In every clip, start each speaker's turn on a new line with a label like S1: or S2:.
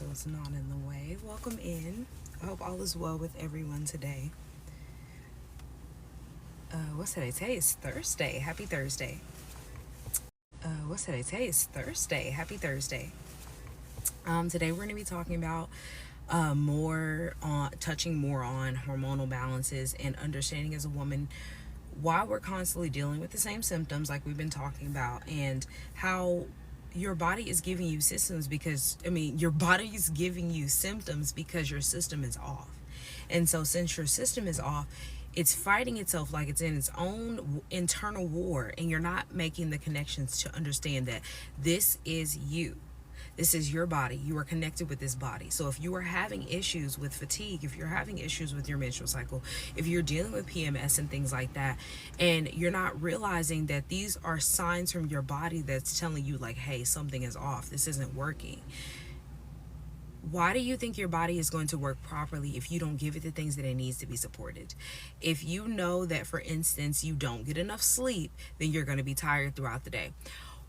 S1: so it's not in the way. Welcome in. I hope all is well with everyone today. What's today? Today is Thursday. Happy Thursday. What's today? Today is Thursday. Happy Thursday. Today we're going to be talking about touching more on hormonal balances and understanding as a woman why we're constantly dealing with the same symptoms like we've been talking about, and how your body is giving you your body is giving you symptoms because your system is off. And so since your system is off, it's fighting itself like it's in its own internal war, and you're not making the connections to understand that this is you. This is your body. You are connected with this body. So if you are having issues with fatigue, if you're having issues with your menstrual cycle, if you're dealing with PMS and things like that, and you're not realizing that these are signs from your body that's telling you like, hey, something is off. This isn't working. Why do you think your body is going to work properly if you don't give it the things that it needs to be supported? If you know that, for instance, you don't get enough sleep, then you're going to be tired throughout the day.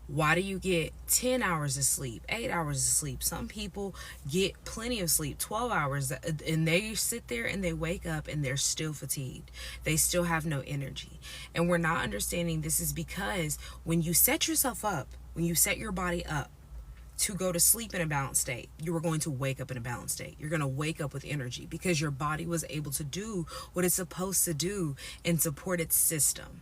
S1: Why do you get 10 hours of sleep, 8 hours of sleep? Some people get plenty of sleep, 12 hours, and they sit there and they wake up and they're still fatigued. They still have no energy. And we're not understanding this is because when you set yourself up, when you set your body up to go to sleep in a balanced state, you are going to wake up in a balanced state. You're going to wake up with energy because your body was able to do what it's supposed to do and support its system.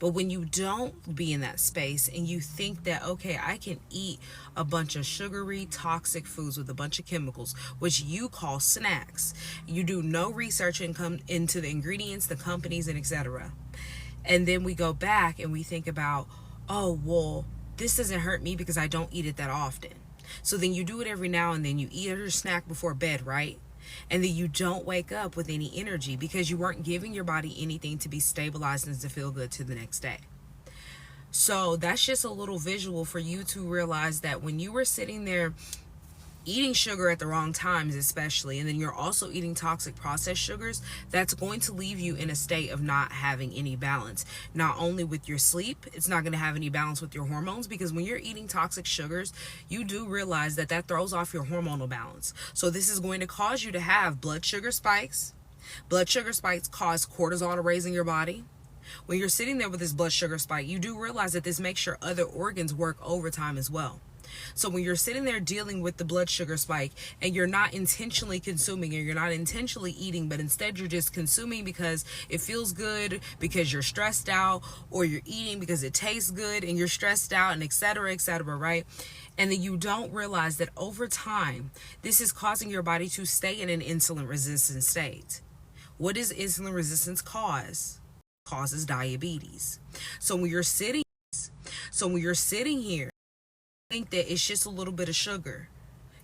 S1: But when you don't be in that space and you think that, okay, I can eat a bunch of sugary, toxic foods with a bunch of chemicals, which you call snacks, you do no research and come into the ingredients, the companies, and etc. And then we go back and we think about, oh, well, this doesn't hurt me because I don't eat it that often. So then you do it every now and then. You eat your snack before bed, right? And then you don't wake up with any energy because you weren't giving your body anything to be stabilized and to feel good to the next day. So that's just a little visual for you to realize that when you were sitting there eating sugar at the wrong times, especially, and then you're also eating toxic processed sugars, that's going to leave you in a state of not having any balance. Not only with your sleep, it's not going to have any balance with your hormones, because when you're eating toxic sugars, you do realize that that throws off your hormonal balance. So this is going to cause you to have blood sugar spikes. Blood sugar spikes cause cortisol to raise in your body. When you're sitting there with this blood sugar spike, you do realize that this makes your other organs work overtime as well. So when you're sitting there dealing with the blood sugar spike and you're not intentionally consuming, or you're not intentionally eating, but instead you're just consuming because it feels good, because you're stressed out, or you're eating because it tastes good and you're stressed out, and etc., right? And then you don't realize that over time, this is causing your body to stay in an insulin resistant state. What does insulin resistance cause? It causes diabetes. So when you're sitting here, think that it's just a little bit of sugar.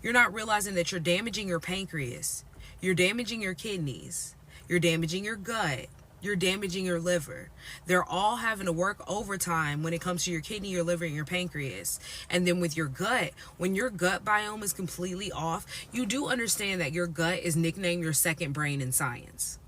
S1: You're not realizing that you're damaging your pancreas, you're damaging your kidneys, you're damaging your gut, you're damaging your liver. They're all having to work overtime when it comes to your kidney, your liver, and your pancreas. And then with your gut, when your gut biome is completely off, you do understand that your gut is nicknamed your second brain in science.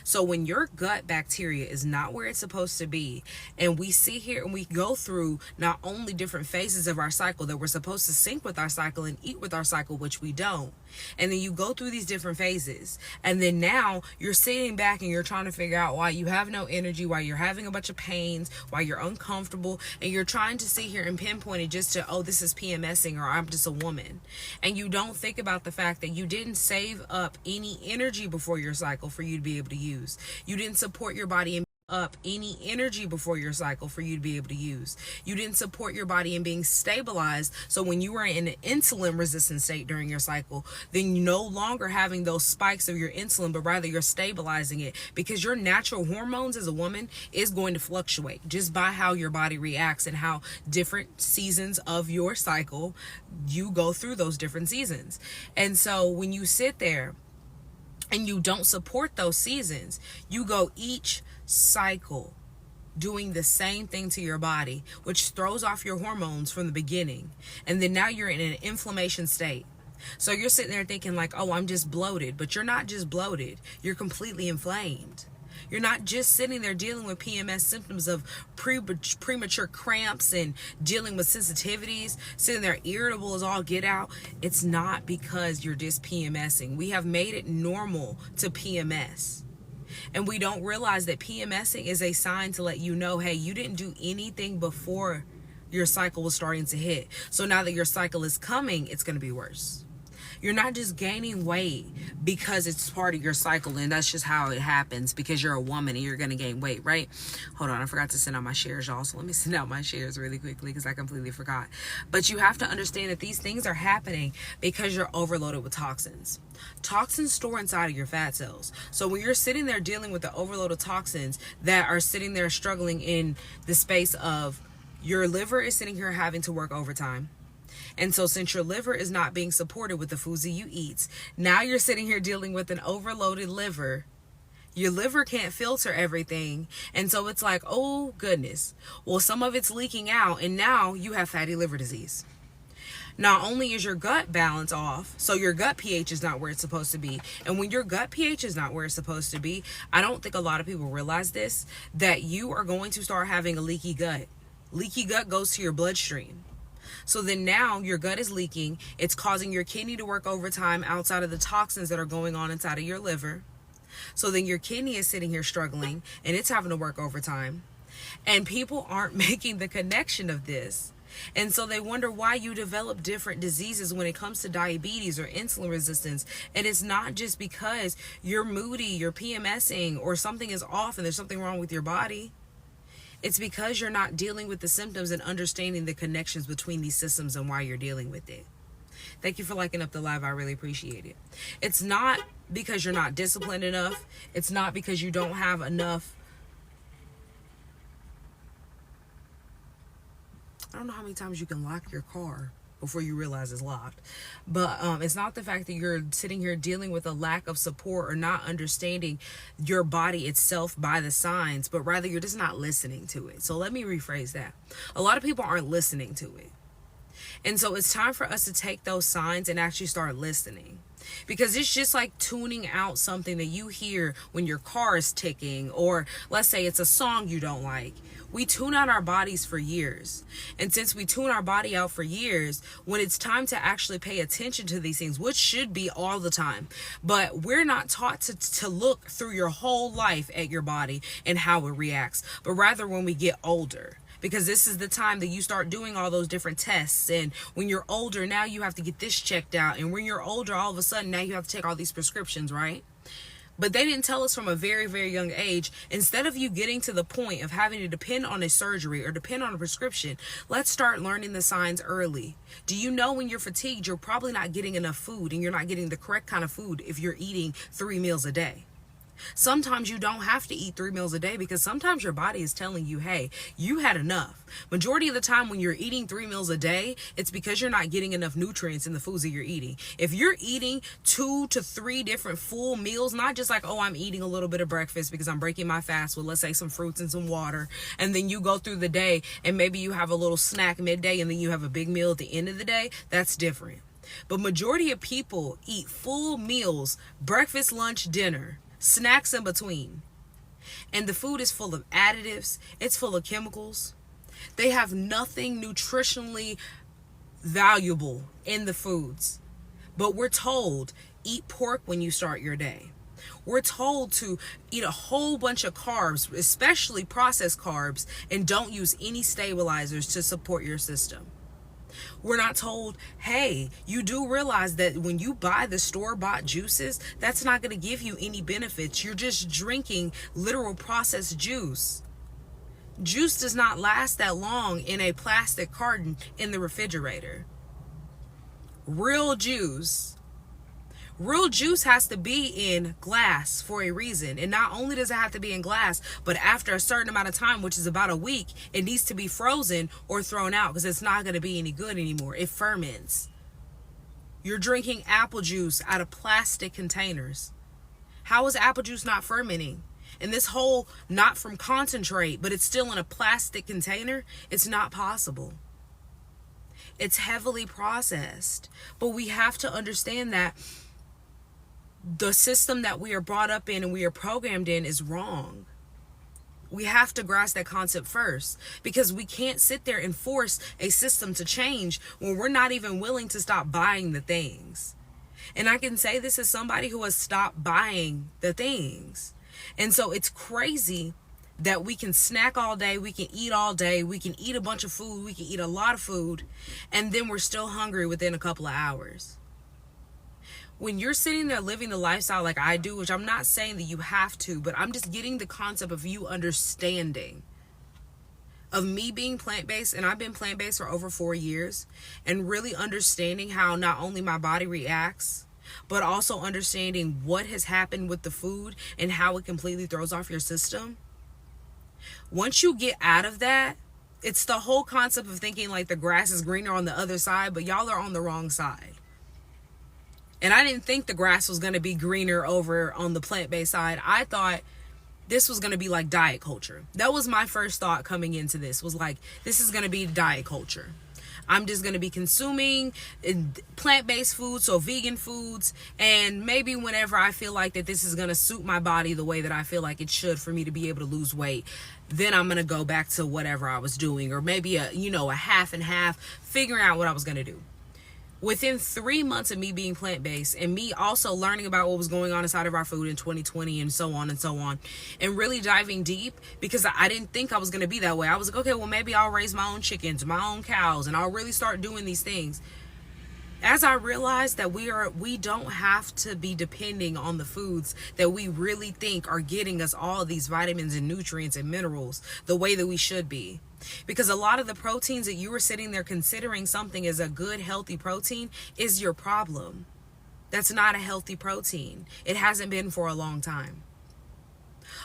S1: So when your gut bacteria is not where it's supposed to be, and we see here and we go through not only different phases of our cycle that we're supposed to sync with our cycle and eat with our cycle, which we don't, and then you go through these different phases, and then now you're sitting back and you're trying to figure out why you have no energy, why you're having a bunch of pains, why you're uncomfortable, and you're trying to sit here and pinpoint it just to, oh, this is PMSing, or I'm just a woman. And you don't think about the fact that you didn't save up any energy before your cycle for you to be able to use. You didn't support your body in up any energy before your cycle for you to be able to use. You didn't support your body in being stabilized. So when you were in an insulin resistant state during your cycle, then you're no longer having those spikes of your insulin, but rather you're stabilizing it, because your natural hormones as a woman is going to fluctuate just by how your body reacts and how different seasons of your cycle you go through those different seasons. And so when you sit there and you don't support those seasons, you go each cycle doing the same thing to your body, which throws off your hormones from the beginning. And then now you're in an inflammation state. So you're sitting there thinking like, oh, I'm just bloated. But you're not just bloated. You're completely inflamed. You're not just sitting there dealing with PMS symptoms of premature cramps and dealing with sensitivities, sitting there irritable as all get out. It's not because you're just PMSing. We have made it normal to PMS. And we don't realize that PMSing is a sign to let you know, hey, you didn't do anything before your cycle was starting to hit. So now that your cycle is coming, it's going to be worse. You're not just gaining weight because it's part of your cycle and that's just how it happens because you're a woman and you're going to gain weight, right? Hold on, I forgot to send out my shares, y'all. So let me send out my shares really quickly because I completely forgot. But you have to understand that these things are happening because you're overloaded with toxins. Toxins store inside of your fat cells. So when you're sitting there dealing with the overload of toxins that are sitting there struggling in the space of your liver is sitting here having to work overtime. And so since your liver is not being supported with the foods that you eat, now you're sitting here dealing with an overloaded liver. Your liver can't filter everything. And so it's like, oh goodness. Well, some of it's leaking out and now you have fatty liver disease. Not only is your gut balance off, so your gut pH is not where it's supposed to be. And when your gut pH is not where it's supposed to be, I don't think a lot of people realize this, that you are going to start having a leaky gut. Leaky gut goes to your bloodstream. So then now your gut is leaking. It's causing your kidney to work overtime outside of the toxins that are going on inside of your liver. So then your kidney is sitting here struggling and it's having to work overtime. And people aren't making the connection of this. And so they wonder why you develop different diseases when it comes to diabetes or insulin resistance. And it's not just because you're moody, you're PMSing, or something is off and there's something wrong with your body. It's because you're not dealing with the symptoms and understanding the connections between these systems and why you're dealing with it. Thank you for liking up the live. I really appreciate it. It's not because you're not disciplined enough. It's not because you don't have enough. I don't know how many times you can lock your car before you realize it's locked. But it's not the fact that you're sitting here dealing with a lack of support or not understanding your body itself by the signs, but rather you're just not listening to it. So let me rephrase that. A lot of people aren't listening to it. And so it's time for us to take those signs and actually start listening. Because it's just like tuning out something that you hear when your car is ticking, or let's say it's a song you don't like. We tune out our bodies for years. And since we tune our body out for years, when it's time to actually pay attention to these things, which should be all the time, but we're not taught to look through your whole life at your body and how it reacts, but rather when we get older. Because this is the time that you start doing all those different tests. And when you're older, now you have to get this checked out. And when you're older, all of a sudden, now you have to take all these prescriptions, right? But they didn't tell us from a very, very young age, instead of you getting to the point of having to depend on a surgery or depend on a prescription, let's start learning the signs early. Do you know when you're fatigued, you're probably not getting enough food and you're not getting the correct kind of food if you're eating 3 meals a day? Sometimes you don't have to eat 3 meals a day because sometimes your body is telling you, hey, you had enough. Majority of the time when you're eating 3 meals a day, it's because you're not getting enough nutrients in the foods that you're eating. If you're eating 2 to 3 different full meals, not just like, oh, I'm eating a little bit of breakfast because I'm breaking my fast with, let's say, some fruits and some water, and then you go through the day and maybe you have a little snack midday and then you have a big meal at the end of the day, that's different. But majority of people eat full meals, breakfast, lunch, dinner, snacks in between. And the food is full of additives. It's full of chemicals. They have nothing nutritionally valuable in the foods. But we're told, eat pork when you start your day. We're told to eat a whole bunch of carbs, especially processed carbs, and don't use any stabilizers to support your system. We're not told, hey, you do realize that when you buy the store-bought juices, that's not going to give you any benefits. You're just drinking literal processed juice. Juice does not last that long in a plastic carton in the refrigerator. Real juice has to be in glass for a reason. And not only does it have to be in glass, but after a certain amount of time, which is about a week, it needs to be frozen or thrown out because it's not going to be any good anymore. It ferments. You're drinking apple juice out of plastic containers. How is apple juice not fermenting? And this whole, not from concentrate, but it's still in a plastic container, it's not possible. It's heavily processed. But we have to understand that the system that we are brought up in and we are programmed in is wrong. We have to grasp that concept first, because we can't sit there and force a system to change when we're not even willing to stop buying the things. And I can say this as somebody who has stopped buying the things. And so it's crazy that we can snack all day, we can eat all day, we can eat a bunch of food, we can eat a lot of food, and then we're still hungry within a couple of hours. When you're sitting there living the lifestyle like I do, which I'm not saying that you have to, but I'm just getting the concept of you understanding of me being plant-based, and I've been plant-based for over 4 years, and really understanding how not only my body reacts, but also understanding what has happened with the food and how it completely throws off your system. Once you get out of that, it's the whole concept of thinking like the grass is greener on the other side, but y'all are on the wrong side. And I didn't think the grass was going to be greener over on the plant-based side. I thought this was going to be like diet culture. That was my first thought coming into this, was like, this is going to be diet culture. I'm just going to be consuming plant-based foods, so vegan foods, and maybe whenever I feel like that this is going to suit my body the way that I feel like it should for me to be able to lose weight, then I'm going to go back to whatever I was doing, or maybe a half and half, figuring out what I was going to do. Within 3 months of me being plant-based and me also learning about what was going on inside of our food in 2020 and so on, and really diving deep, because I didn't think I was going to be that way. I was like, okay, well, maybe I'll raise my own chickens, my own cows, and I'll really start doing these things. As I realized that we don't have to be depending on the foods that we really think are getting us all these vitamins and nutrients and minerals the way that we should be. Because a lot of the proteins that you were sitting there considering something as a good, healthy protein is your problem. That's not a healthy protein. It hasn't been for a long time.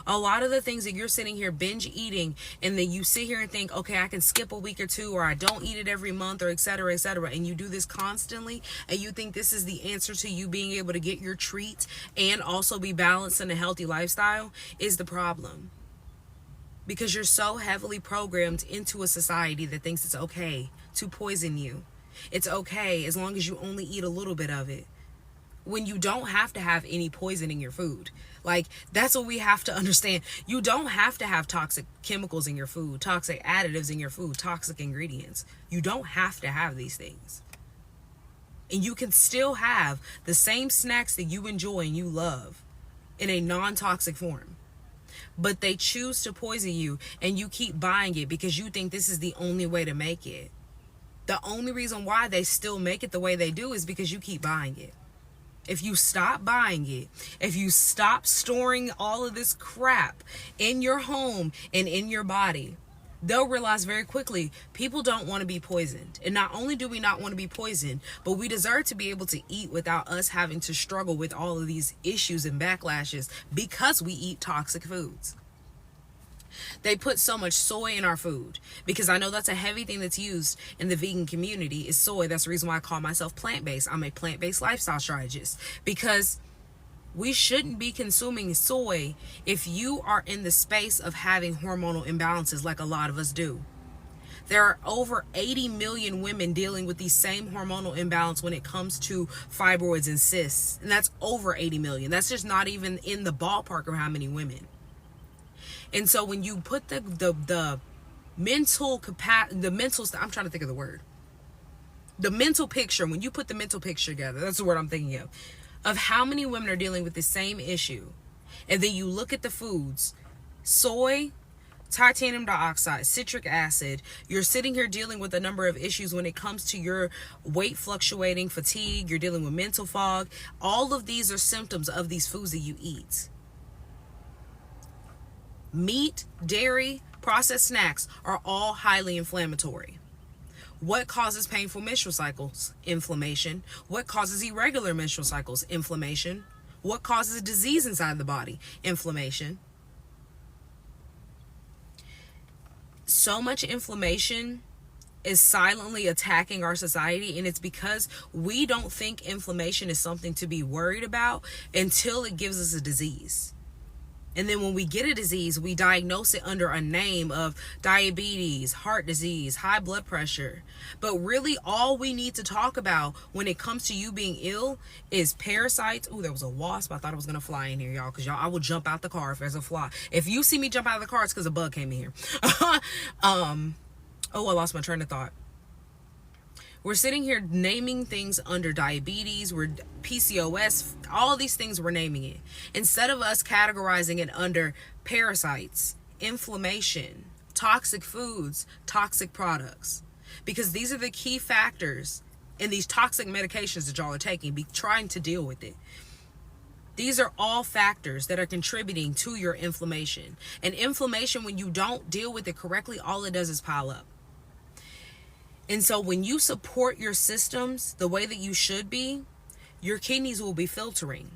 S1: A lot of the things that you're sitting here binge eating, and then you sit here and think, okay, I can skip a week or two, or I don't eat it every month, or et cetera, and you do this constantly, and you think this is the answer to you being able to get your treat and also be balanced in a healthy lifestyle, is the problem. Because you're so heavily programmed into a society that thinks it's okay to poison you. It's okay as long as you only eat a little bit of it, when you don't have to have any poison in your food. Like, that's what we have to understand. You don't have to have toxic chemicals in your food, toxic additives in your food, toxic ingredients. You don't have to have these things. And you can still have the same snacks that you enjoy and you love in a non-toxic form. But they choose to poison you, and you keep buying it because you think this is the only way to make it. The only reason why they still make it the way they do is because you keep buying it. If you stop buying it, if you stop storing all of this crap in your home and in your body, they'll realize very quickly people don't want to be poisoned. And not only do we not want to be poisoned, but we deserve to be able to eat without us having to struggle with all of these issues and backlashes because we eat toxic foods. They put so much soy in our food, because I know that's a heavy thing that's used in the vegan community is soy. That's the reason why I call myself plant-based. I'm a plant-based lifestyle strategist, because we shouldn't be consuming soy if you are in the space of having hormonal imbalances like a lot of us do. There are over 80 million women dealing with the same hormonal imbalance when it comes to fibroids and cysts. And that's over 80 million. That's just not even in the ballpark of how many women. And so when you put the mental picture, when you put the mental picture together, that's the word I'm thinking of how many women are dealing with the same issue. And then you look at the foods, soy, titanium dioxide, citric acid, you're sitting here dealing with a number of issues when it comes to your weight fluctuating, fatigue, you're dealing with mental fog. All of these are symptoms of these foods that you eat. Meat, dairy, processed snacks are all highly inflammatory. What causes painful menstrual cycles? Inflammation. What causes irregular menstrual cycles? Inflammation. What causes disease inside the body? Inflammation. So much inflammation is silently attacking our society, and it's because we don't think inflammation is something to be worried about until it gives us a disease. And then when we get a disease, we diagnose it under a name of diabetes, heart disease, high blood pressure. But really all we need to talk about when it comes to you being ill is parasites. Ooh, there was a wasp. I thought it was going to fly in here, y'all, because y'all, I will jump out the car if there's a fly. If you see me jump out of the car, it's because a bug came in here. Oh, I lost my train of thought. We're sitting here naming things under diabetes, we're PCOS, all these things we're naming it. Instead of us categorizing it under parasites, inflammation, toxic foods, toxic products. Because these are the key factors in these toxic medications that y'all are taking, be trying to deal with it. These are all factors that are contributing to your inflammation. And inflammation, when you don't deal with it correctly, all it does is pile up. And so when you support your systems the way that you should be, your kidneys will be filtering.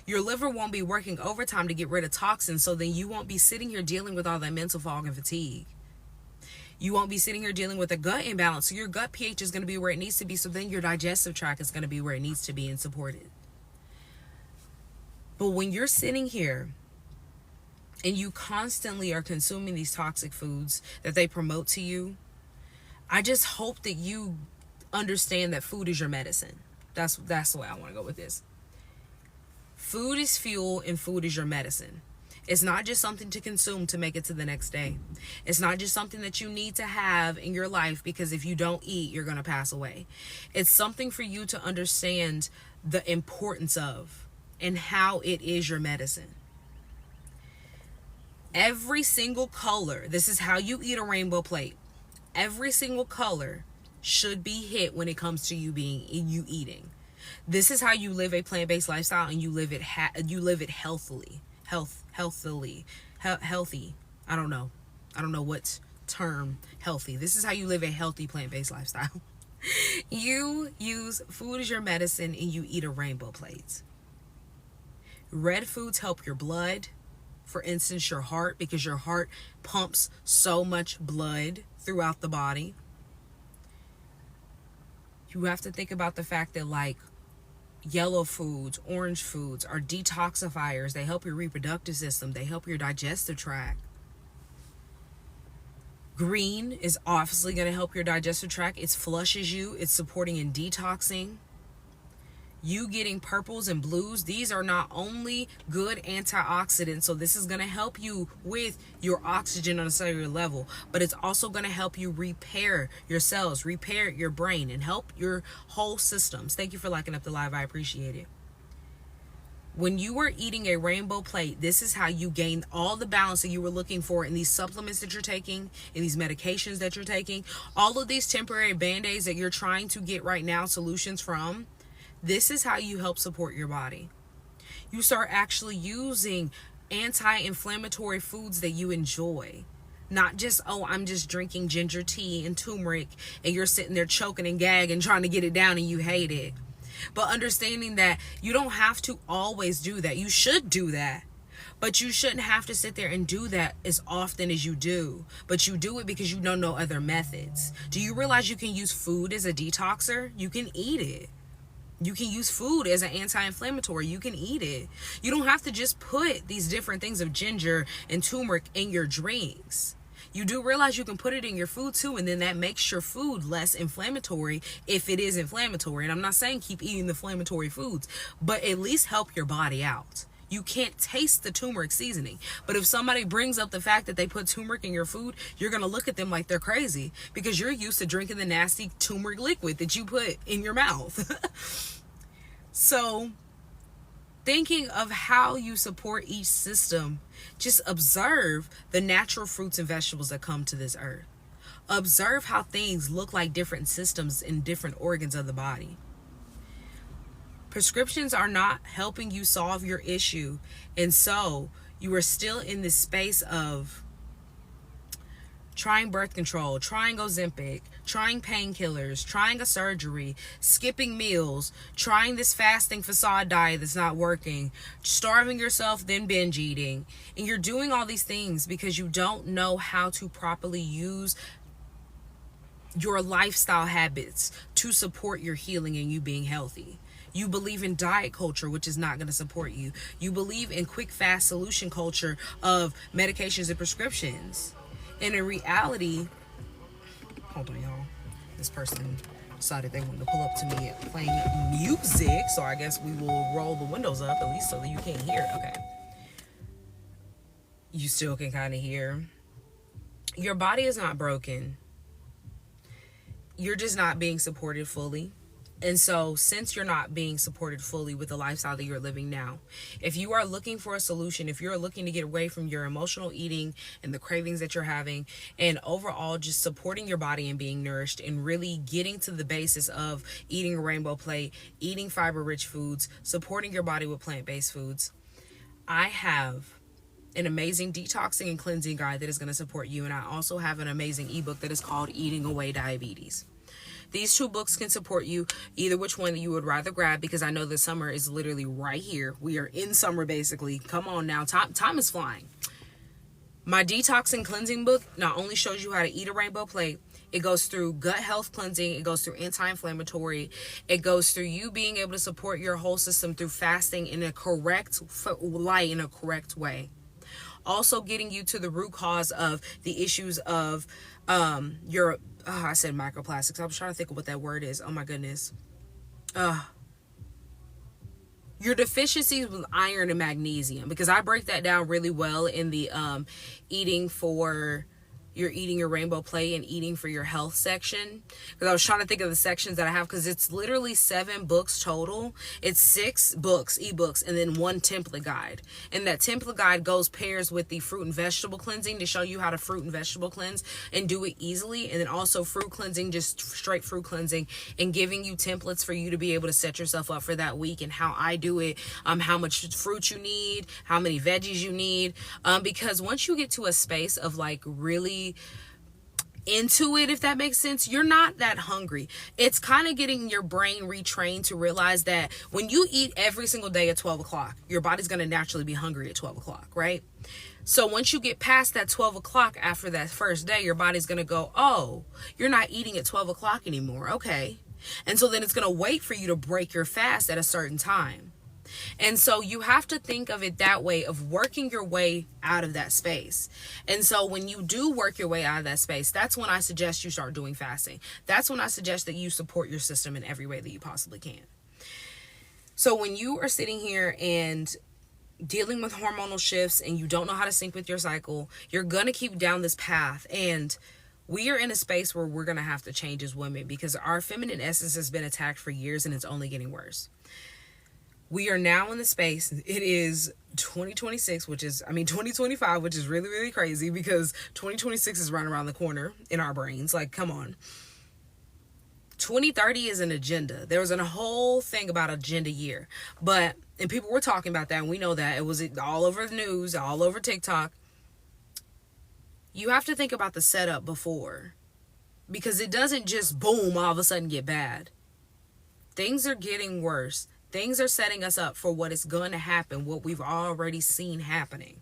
S1: Your liver won't be working overtime to get rid of toxins, so then you won't be sitting here dealing with all that mental fog and fatigue. You won't be sitting here dealing with a gut imbalance, so your gut pH is going to be where it needs to be, so then your digestive tract is going to be where it needs to be and supported. But when you're sitting here and you constantly are consuming these toxic foods that they promote to you, I just hope that you understand that food is your medicine. That's the way I want to go with this. Food is fuel and food is your medicine. It's not just something to consume to make it to the next day. It's not just something that you need to have in your life because if you don't eat, you're going to pass away. It's something for you to understand the importance of and how it is your medicine. Every single color, this is how you eat a rainbow plate. Every single color should be hit when it comes to you eating. This is how you live a plant-based lifestyle, and you live it healthily. Healthy. I don't know what term healthy. This is how you live a healthy plant-based lifestyle. You use food as your medicine, and you eat a rainbow plate. Red foods help your blood. For instance, your heart, because your heart pumps so much blood throughout the body. You have to think about the fact that like yellow foods, orange foods are detoxifiers. They help your reproductive system. They help your digestive tract. Green is obviously going to help your digestive tract. It flushes you. It's supporting and detoxing. You getting purples and blues, these are not only good antioxidants, so this is going to help you with your oxygen on a cellular level, but it's also going to help you repair your cells, repair your brain, and help your whole systems. Thank you for liking up the live. I appreciate it. When you are eating a rainbow plate, this is how you gain all the balance that you were looking for in these supplements that you're taking, in these medications that you're taking, all of these temporary band-aids that you're trying to get right now solutions from. This is how you help support your body. You start actually using anti-inflammatory foods that you enjoy. Not just, oh, I'm just drinking ginger tea and turmeric and you're sitting there choking and gagging trying to get it down and you hate it. But understanding that you don't have to always do that. You should do that. But you shouldn't have to sit there and do that as often as you do. But you do it because you don't know other methods. Do you realize you can use food as a detoxer? You can eat it. You can use food as an anti-inflammatory. You can eat it. You don't have to just put these different things of ginger and turmeric in your drinks. You do realize you can put it in your food too, and then that makes your food less inflammatory if it is inflammatory. And I'm not saying keep eating the inflammatory foods, but at least help your body out. You can't taste the turmeric seasoning. But if somebody brings up the fact that they put turmeric in your food, you're going to look at them like they're crazy because you're used to drinking the nasty turmeric liquid that you put in your mouth. So, thinking of how you support each system, just observe the natural fruits and vegetables that come to this earth. Observe how things look like different systems in different organs of the body. Prescriptions are not helping you solve your issue, and so you are still in this space of trying birth control, trying Ozempic, trying painkillers, trying a surgery, skipping meals, trying this fasting facade diet that's not working, starving yourself, then binge eating. And you're doing all these things because you don't know how to properly use your lifestyle habits to support your healing and you being healthy. You believe in diet culture, which is not going to support you. You believe in quick, fast solution culture of medications and prescriptions. And in reality, hold on, y'all. This person decided they wanted to pull up to me playing music, so I guess we will roll the windows up at least so that you can't hear. Okay. You still can kind of hear. Your body is not broken. You're just not being supported fully. And so, since you're not being supported fully with the lifestyle that you're living now, if you are looking for a solution, if you're looking to get away from your emotional eating and the cravings that you're having, and overall just supporting your body and being nourished and really getting to the basis of eating a rainbow plate, eating fiber-rich foods, supporting your body with plant-based foods, I have an amazing detoxing and cleansing guide that is going to support you. And I also have an amazing ebook that is called Eating Away Diabetes. These 2 books can support you, either which one you would rather grab, because I know the summer is literally right here. We are in summer, basically. Come on now. Time is flying. My detox and cleansing book not only shows you how to eat a rainbow plate, it goes through gut health cleansing. It goes through anti-inflammatory. It goes through you being able to support your whole system through fasting in a correct light, in a correct way. Also getting you to the root cause of the issues of your I said microplastics. I was trying to think of what that word is. Oh my goodness. Your deficiencies with iron and magnesium, because I break that down really well in the you're eating your rainbow plate and eating for your health section, because I was trying to think of the sections that I have, because it's literally 7 books total. It's 6 books, ebooks, and then 1 template guide, and that template guide pairs with the fruit and vegetable cleansing to show you how to fruit and vegetable cleanse and do it easily, and then also fruit cleansing, just straight fruit cleansing, and giving you templates for you to be able to set yourself up for that week, and how I do it, how much fruit you need, how many veggies you need, because once you get to a space of like really into it, if that makes sense, you're not that hungry. It's kind of getting your brain retrained to realize that when you eat every single day at 12 o'clock, your body's going to naturally be hungry at 12 o'clock, right? So once you get past that 12 o'clock after that first day, your body's going to go, oh, you're not eating at 12 o'clock anymore. Okay. And so then it's going to wait for you to break your fast at a certain time. And so you have to think of it that way, of working your way out of that space. And so when you do work your way out of that space, that's when I suggest you start doing fasting. That's when I suggest that you support your system in every way that you possibly can. So when you are sitting here and dealing with hormonal shifts and you don't know how to sync with your cycle, you're going to keep down this path. And we are in a space where we're going to have to change as women, because our feminine essence has been attacked for years and it's only getting worse. We are now in the space. It is 2026, 2025, which is really, really crazy, because 2026 is right around the corner in our brains. Like, come on. 2030 is an agenda. There was a whole thing about agenda year, and people were talking about that, and we know that it was all over the news, all over TikTok. You have to think about the setup before, because it doesn't just boom all of a sudden get bad. Things are getting worse. Things are setting us up for what is going to happen, what we've already seen happening.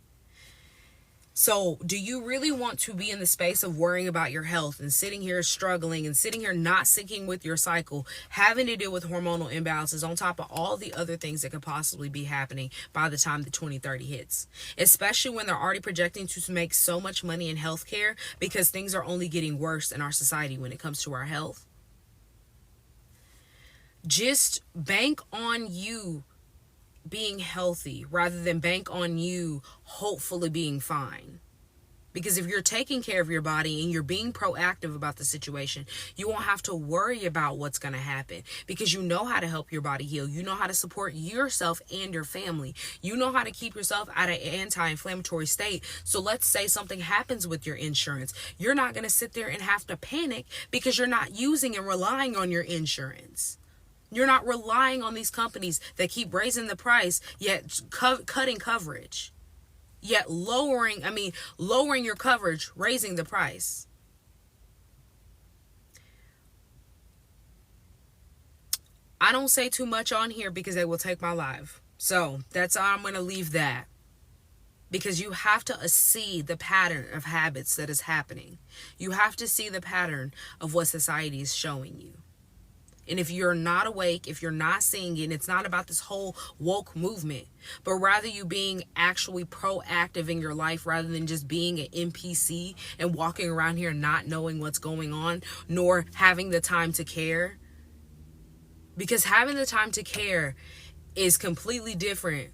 S1: So do you really want to be in the space of worrying about your health and sitting here struggling and sitting here not syncing with your cycle, having to deal with hormonal imbalances on top of all the other things that could possibly be happening by the time the 2030 hits, especially when they're already projecting to make so much money in healthcare, because things are only getting worse in our society when it comes to our health? Just bank on you being healthy rather than bank on you hopefully being fine. Because if you're taking care of your body and you're being proactive about the situation, you won't have to worry about what's going to happen, because you know how to help your body heal. You know how to support yourself and your family. You know how to keep yourself at an anti-inflammatory state. So let's say something happens with your insurance. You're not going to sit there and have to panic because you're not using and relying on your insurance. You're not relying on these companies that keep raising the price, yet cutting coverage, yet lowering your coverage, raising the price. I don't say too much on here because they will take my life. So that's how I'm going to leave that. Because you have to see the pattern of habits that is happening. You have to see the pattern of what society is showing you. And if you're not awake, if you're not seeing it, and it's not about this whole woke movement, but rather you being actually proactive in your life rather than just being an NPC and walking around here not knowing what's going on, nor having the time to care. Because having the time to care is completely different.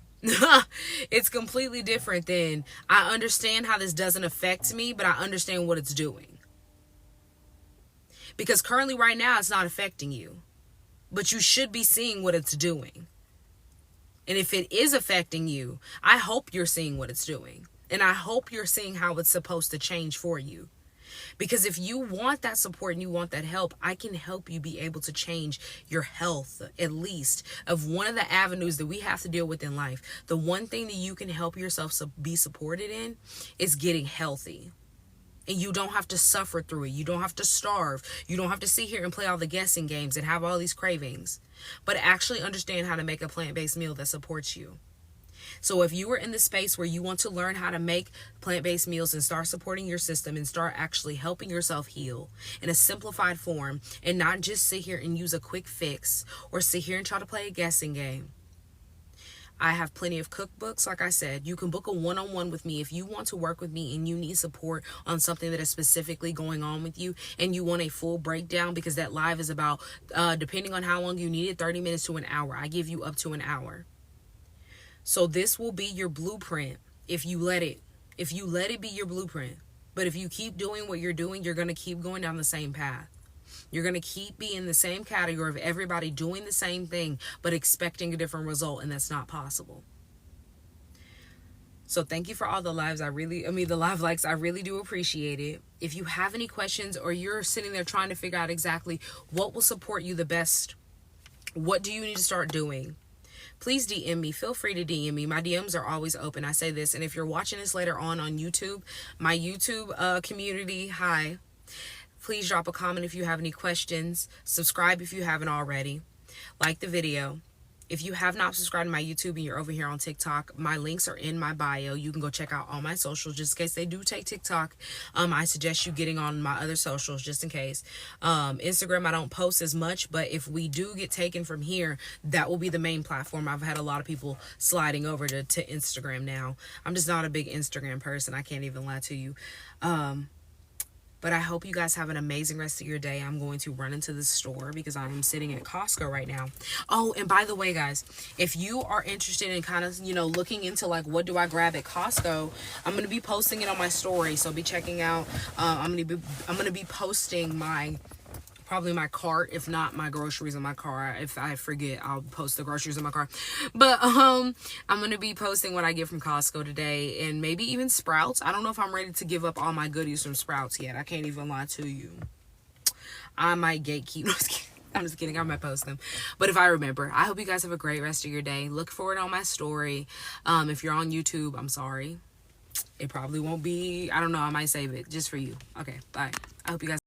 S1: It's completely different than, I understand how this doesn't affect me, but I understand what it's doing. Because currently right now it's not affecting you, but you should be seeing what it's doing. And if it is affecting you, I hope you're seeing what it's doing. And I hope you're seeing how it's supposed to change for you. Because if you want that support and you want that help, I can help you be able to change your health, at least, of one of the avenues that we have to deal with in life. The one thing that you can help yourself be supported in is getting healthy. And you don't have to suffer through it. You don't have to starve. You don't have to sit here and play all the guessing games and have all these cravings. But actually understand how to make a plant-based meal that supports you. So if you are in the space where you want to learn how to make plant-based meals and start supporting your system and start actually helping yourself heal in a simplified form and not just sit here and use a quick fix or sit here and try to play a guessing game, I have plenty of cookbooks. Like I said, you can book a one-on-one with me if you want to work with me and you need support on something that is specifically going on with you and you want a full breakdown, because that live is about, depending on how long you need it, 30 minutes to an hour. I give you up to an hour. So this will be your blueprint if you let it. If you let it be your blueprint. But if you keep doing what you're doing, you're going to keep going down the same path. You're going to keep being in the same category of everybody doing the same thing, but expecting a different result, and that's not possible. So thank you for all the lives. The live likes. I really do appreciate it. If you have any questions or you're sitting there trying to figure out exactly what will support you the best, what do you need to start doing, please DM me. Feel free to DM me. My DMs are always open. I say this, and if you're watching this later on YouTube, my YouTube community, hi. Please drop a comment if you have any questions. Subscribe if you haven't already. Like the video. If you have not subscribed to my YouTube and you're over here on TikTok, my links are in my bio. You can go check out all my socials just in case they do take TikTok. I suggest you getting on my other socials just in case. Instagram, I don't post as much, but if we do get taken from here, that will be the main platform. I've had a lot of people sliding over to Instagram now. I'm just not a big Instagram person. I can't even lie to you. But I hope you guys have an amazing rest of your day. I'm going to run into the store because I'm sitting at Costco right now. Oh, and by the way, guys, if you are interested in kind of, looking into like what do I grab at Costco, I'm going to be posting it on my story. So be checking out. I'm going to be posting probably my cart, if not my groceries in my car. If I forget, I'll post the groceries in my car. But I'm going to be posting what I get from Costco today, and maybe even Sprouts. I don't know if I'm ready to give up all my goodies from Sprouts yet. I can't even lie to you. I might gatekeep. I'm just kidding. I might post them. But if I remember, I hope you guys have a great rest of your day. Look for it on my story. If you're on YouTube, I'm sorry. It probably won't be. I don't know. I might save it just for you. Okay, bye. I hope you guys